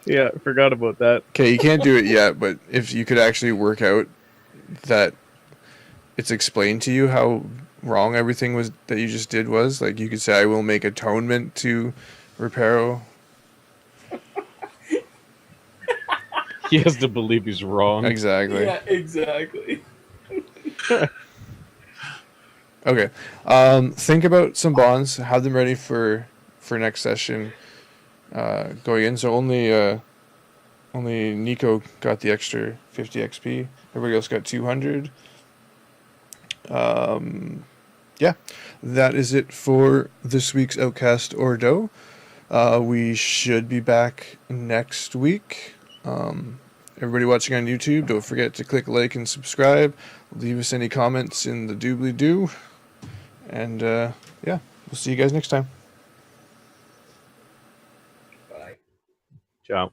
Yeah, I forgot about that. Okay, you can't do it yet, but if you could actually work out that it's explained to you how wrong everything was that you just did was. Like you could say, I will make atonement to Reparo. He has to believe he's wrong. Exactly. Yeah, exactly. Okay. Think about some bonds. Have them ready for next session. Going in. So only Nico got the extra 50 XP. Everybody else got 200. Yeah, that is it for this week's Outcast Ordo. We should be back next week. Everybody watching on YouTube, don't forget to click like and subscribe. Leave us any comments in the doobly-doo. And yeah, we'll see you guys next time. Bye. Ciao.